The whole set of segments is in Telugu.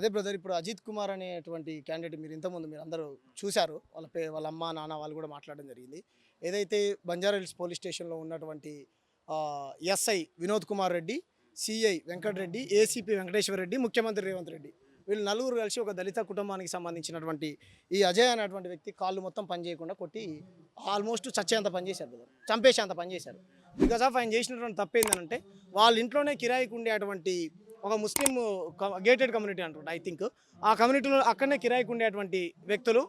అదే బ్రదర్ ఇప్పుడు అజిత్ కుమార్ అనేటువంటి క్యాండిడేట్ మీరు ఇంతకుముందు మీరు అందరూ చూశారు. వాళ్ళ అమ్మ, నాన్న వాళ్ళు కూడా మాట్లాడడం జరిగింది. ఏదైతే బంజారాహిల్స్ పోలీస్ స్టేషన్‌లో ఉన్నటువంటి SI Vinod Kumar Reddy, CI Venkata Reddy, ACP Venkateswara Reddy, ముఖ్యమంత్రి రేవంత్ రెడ్డి వీళ్ళు నలుగురు కలిసి ఒక దళిత కుటుంబానికి సంబంధించినటువంటి ఈ అజయ్ అనేటువంటి వ్యక్తి కాళ్ళు మొత్తం పని చేయకుండా కొట్టి ఆల్మోస్ట్ చచ్చేంత పని చేశారు బ్రదర్. చంపేసేంత పని చేశారు. బికాస్ ఆఫ్ ఆయన చేసినటువంటి తప్పు ఏంటంటే వాళ్ళ ఇంట్లోనే కిరాయికి ఉండేటువంటి ఒక ముస్లిం గేటెడ్ కమ్యూనిటీ అంటుంటా ఐ థింక్. ఆ కమ్యూనిటీలో అక్కడనే కిరాయికి ఉండేటువంటి వ్యక్తులు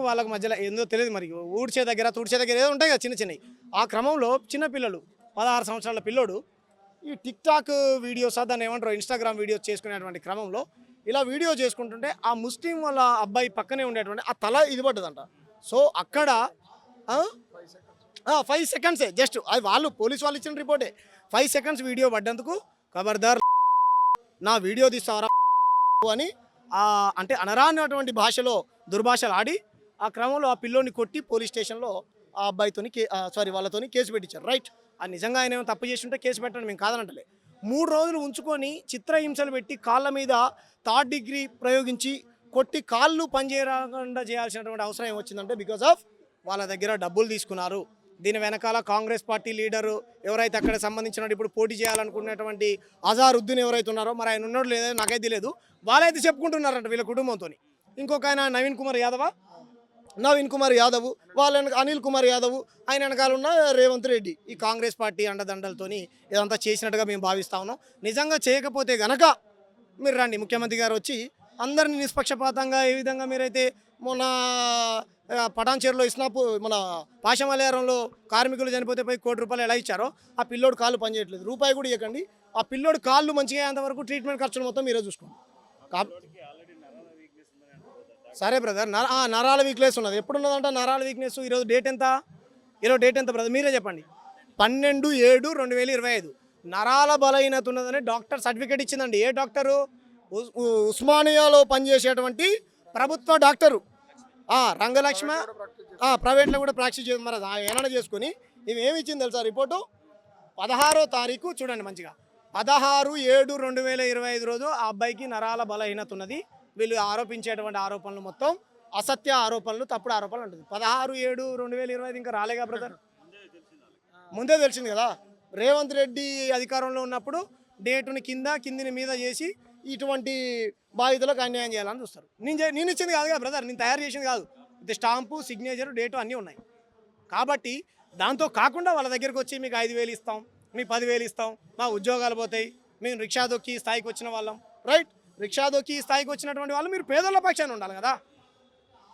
వాళ్ళకి మధ్యలో ఏందో తెలియదు మరి ఊడ్చే దగ్గర తుడిచే దగ్గర ఏదో ఉంటాయి కదా చిన్న చిన్నవి. ఆ క్రమంలో చిన్న పిల్లలు 16 సంవత్సరాల పిల్లోడు ఈ టిక్ టాక్ వీడియోస్ దాన్ని ఏమంటారు ఇన్స్టాగ్రామ్ వీడియోస్ చేసుకునేటువంటి క్రమంలో ఇలా వీడియో చేసుకుంటుంటే ఆ ముస్లిం వాళ్ళ అబ్బాయి పక్కనే ఉండేటువంటి ఆ తల ఇది పడ్డదంట. సో అక్కడ 5 సెకండ్సే జస్ట్ అది వాళ్ళు పోలీసు వాళ్ళు ఇచ్చిన రిపోర్టే. 5 సెకండ్స్ వీడియో పడ్డందుకు ఖబర్దార్ నా వీడియో తీస్తారా అని అంటే అనరానటువంటి భాషలో దుర్భాషలు ఆడి ఆ క్రమంలో ఆ పిల్లోని కొట్టి పోలీస్ స్టేషన్లో ఆ అబ్బాయితోని వాళ్ళతోని కేసు పెట్టించారు. రైట్, అది నిజంగా ఆయన ఏమో తప్పు చేసి ఉంటే కేసు పెట్టండి, మేము కాదనంటలే. 3 రోజులు ఉంచుకొని చిత్రహింసలు పెట్టి కాళ్ళ మీద 3rd డిగ్రీ ప్రయోగించి కొట్టి కాళ్ళు పనిచేయకుండా చేయాల్సినటువంటి అవసరం ఏమొచ్చిందంటే బికాస్ ఆఫ్ వాళ్ళ దగ్గర డబ్బులు తీసుకున్నారు. దీని వెనకాల కాంగ్రెస్ పార్టీ లీడరు ఎవరైతే అక్కడ సంబంధించిన ఇప్పుడు పోటీ చేయాలనుకున్నటువంటి అజారుద్దీన్ ఎవరైతే ఉన్నారో మరి ఆయన ఉన్నాడు లేదో నాకైతే తెలియదు, వాళ్ళైతే చెప్పుకుంటున్నారంట వీళ్ళ కుటుంబంతో. ఇంకొక ఆయన నవీన్ కుమార్ యాదవ్ వాళ్ళ అనిల్ కుమార్ యాదవ్ ఆయన వెనకాల ఉన్న రేవంత్ రెడ్డి ఈ కాంగ్రెస్ పార్టీ అండదండలతోని ఇదంతా చేసినట్టుగా మేము భావిస్తా ఉన్నాం. నిజంగా చేయకపోతే గనక మీరు రండి, ముఖ్యమంత్రి గారు వచ్చి అందరినీ నిష్పక్షపాతంగా ఏ విధంగా మీరైతే మొన్న పటాన్చేరులో మన పాశమలయారంలో కార్మికులు చనిపోతే పోయి ₹1 కోటి ఎలా ఇచ్చారో ఆ పిల్లోడు కాళ్ళు పనిచేయట్లేదు, రూపాయి కూడా ఇవ్వకండి. ఆ పిల్లోడు కాళ్ళు మంచిగా అయ్యేంతవరకు ట్రీట్మెంట్ ఖర్చులు మొత్తం మీరే చూసుకోండి. సరే బ్రదర్, నరాల వీక్నెస్ ఉన్నది. ఎప్పుడు ఉన్నదంట నరాల వీక్నెస్? ఈరోజు డేట్ ఎంత బ్రదర్ మీరే చెప్పండి. 12/7/2025 నరాల బలహీనత ఉన్నదని డాక్టర్ సర్టిఫికేట్ ఇచ్చిందండి. ఏ డాక్టరు? ఉస్మానియాలో పనిచేసేటువంటి ప్రభుత్వ డాక్టరు రంగలక్ష్మ ప్రైవేట్లో కూడా ప్రాక్టీస్ చేసి మరి ఏమైనా చేసుకుని ఇవి ఏమి ఇచ్చింది తెలుసా రిపోర్టు? 16వ తారీఖు చూడండి మంచిగా, 16/7/2025 రోజు ఆ అబ్బాయికి నరాల బలహీనత ఉన్నది. వీళ్ళు ఆరోపించేటువంటి ఆరోపణలు మొత్తం అసత్య ఆరోపణలు, తప్పుడు ఆరోపణలు ఉంటుంది. 16/7/2025 ఇంకా రాలేగా బ్రదర్, ముందే తెలిసింది కదా. రేవంత్ రెడ్డి అధికారంలో ఉన్నప్పుడు డేటుని కిందిని మీద చేసి ఇటువంటి బాధితులకు అన్యాయం చేయాలని చూస్తారు. నేను ఇచ్చింది కాదు కదా బ్రదర్, నేను తయారు చేసింది కాదు. ఇది స్టాంపు, సిగ్నేచర్, డేటు అన్నీ ఉన్నాయి. కాబట్టి దాంతో కాకుండా వాళ్ళ దగ్గరికి వచ్చి మీకు 5,000 ఇస్తాం, మీకు 10,000 ఇస్తాం, మా ఉద్యోగాలు పోతాయి, మేము రిక్షా దొక్కి స్థాయికి వచ్చిన వాళ్ళం. రైట్, రిక్షా దొక్కి స్థాయికి వచ్చినటువంటి వాళ్ళు మీరు పేదోళ్ళ పక్షాన ఉండాలి కదా,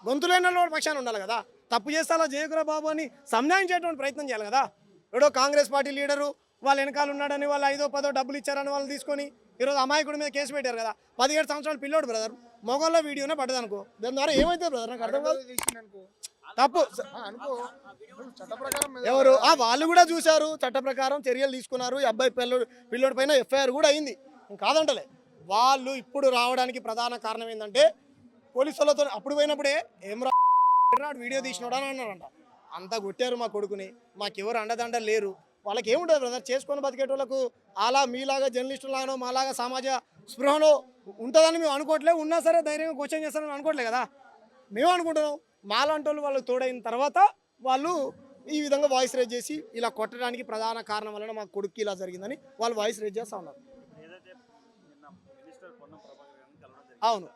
గొంతులేని వాళ్ళ పక్షాన ఉండాలి కదా. తప్పు చేస్తే అలా జయకురా బాబు అని సంజాయించేటువంటి ప్రయత్నం చేయాలి కదా. ఎవడో కాంగ్రెస్ పార్టీ లీడరు వాళ్ళ వెనకాల ఉన్నాడని వాళ్ళు 5,000-10,000 డబ్బులు ఇచ్చారని వాళ్ళు తీసుకొని ఈరోజు అమాయకుడి మీద కేసు పెట్టారు కదా. 17 సంవత్సరాల పిల్లోడు బ్రదర్, మొగోళ్ళ వీడియోనే పడ్డదనుకో, దాని ద్వారా ఏమైతే బ్రదర్ నాకు అర్థం కాదు. తప్పు ఎవరు వాళ్ళు కూడా చూశారు, చట్ట ప్రకారం చర్యలు తీసుకున్నారు. ఈ అబ్బాయి పిల్లోడి పైన ఎఫ్ఐఆర్ కూడా అయింది, కాదంటలే. వాళ్ళు ఇప్పుడు రావడానికి ప్రధాన కారణం ఏంటంటే పోలీసులతో అప్పుడు పోయినప్పుడే వీడియో తీసినోడా అని అన్నారంట. అంతా కొట్టారు మా కొడుకుని, మాకెవరు అండదండలు లేరు. వాళ్ళకి ఏముంటుంది బ్రదర్, చేసుకొని బతికేటోళ్ళకు అలా మీలాగా జర్నలిస్టులాగానో మాలాగా సమాజ స్పృహలో ఉంటుందని మేము అనుకోవట్లేదు. ఉన్నా సరే ధైర్యంగా క్వశ్చన్ చేస్తారని అనుకోవట్లేదు కదా. మేము అనుకుంటున్నాం మాలాంటి వాళ్ళకి తోడైన తర్వాత వాళ్ళు ఈ విధంగా వాయిస్ రేజ్ చేసి ఇలా కొట్టడానికి ప్రధాన కారణం వలన మా కొడుకు ఇలా జరిగిందని వాళ్ళు వాయిస్ రేజ్ చేస్తూ ఉన్నారు. అవును,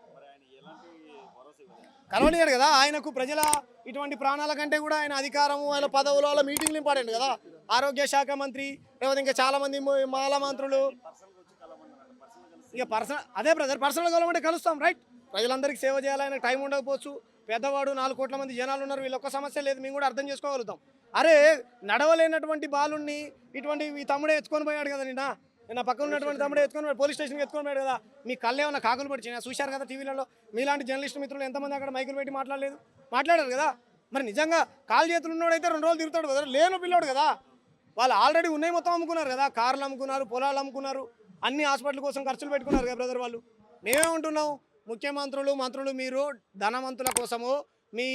కలవనియాడు కదా ఆయనకు. ప్రజల ఇటువంటి ప్రాణాల కంటే కూడా ఆయన అధికారము, ఆయన పదవులు, వాళ్ళ మీటింగ్లు ఇంపార్టెంట్ కదా. ఆరోగ్య శాఖ మంత్రి లేకపోతే ఇంకా చాలా మంది మాల మంత్రులు ఇక అదే బ్రదర్ పర్సనల్ గవర్నమెంట్ కలుస్తాం. రైట్, ప్రజలందరికీ సేవ చేయాలని టైం ఉండకపోవచ్చు. పెద్దవాడు 4 కోట్ల మంది జనాలు ఉన్నారు, వీళ్ళొక్క సమస్య లేదు, మేము కూడా అర్థం చేసుకోగలుగుతాం. అరే నడవలేనటువంటి బాలుని ఇటువంటి ఈ తమ్ముడే ఎత్తుకొని పోయాడు కదా. నా పక్కన ఉన్నటువంటి తమ్ముడే ఎత్తుకొని పోలీస్ స్టేషన్కి ఎత్తుకొని పోయాడు కదా. మీ కళ్ళే ఉన్న కాకులు పడిచినా చూశారు కదా టీవీలలో. మీలాంటి జర్నలిస్ట్ మిత్రులు ఎంతమంది అక్కడ మైకులు పెట్టి మాట్లాడారు కదా. మరి నిజంగా కాలు చేతులు ఉన్నాడైతే 2 రోజులు తిరుగుతాడు కదా, లేను పిల్లోడు కదా. వాళ్ళు ఆల్రెడీ ఉన్నాయి మొత్తం అమ్ముకున్నారు కదా, కార్లు అమ్ముకున్నారు, పొలాలు అమ్ముకున్నారు, అన్ని హాస్పిటల్ కోసం ఖర్చులు పెట్టుకున్నారు కదా బ్రదర్. వాళ్ళు మేమేమంటున్నాం, ముఖ్యమంత్రులు మంత్రులు మీరు ధనవంతుల కోసము మీ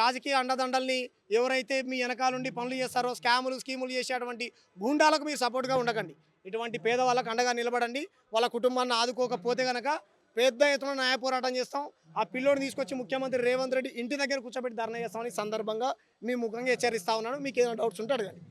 రాజకీయ అండదండల్ని ఎవరైతే మీ వెనకాలండి పనులు చేస్తారో స్కీములు చేసేటువంటి గూండాలకు మీరు సపోర్ట్గా ఉండకండి. ఇటువంటి పేదవాళ్ళకు అండగా నిలబడండి. వాళ్ళ కుటుంబాన్ని ఆదుకోకపోతే కనుక పెద్ద ఎత్తున న్యాయ పోరాటం చేస్తాం. ఆ పిల్లోని తీసుకొచ్చి ముఖ్యమంత్రి రేవంత్ రెడ్డి ఇంటి దగ్గర కూర్చోబెట్టి ధర్నా చేస్తామని సందర్భంగా మీ ముఖంగా హెచ్చరిస్తా ఉన్నాను. మీకు ఏదైనా డౌట్స్ ఉంటే అడగండి.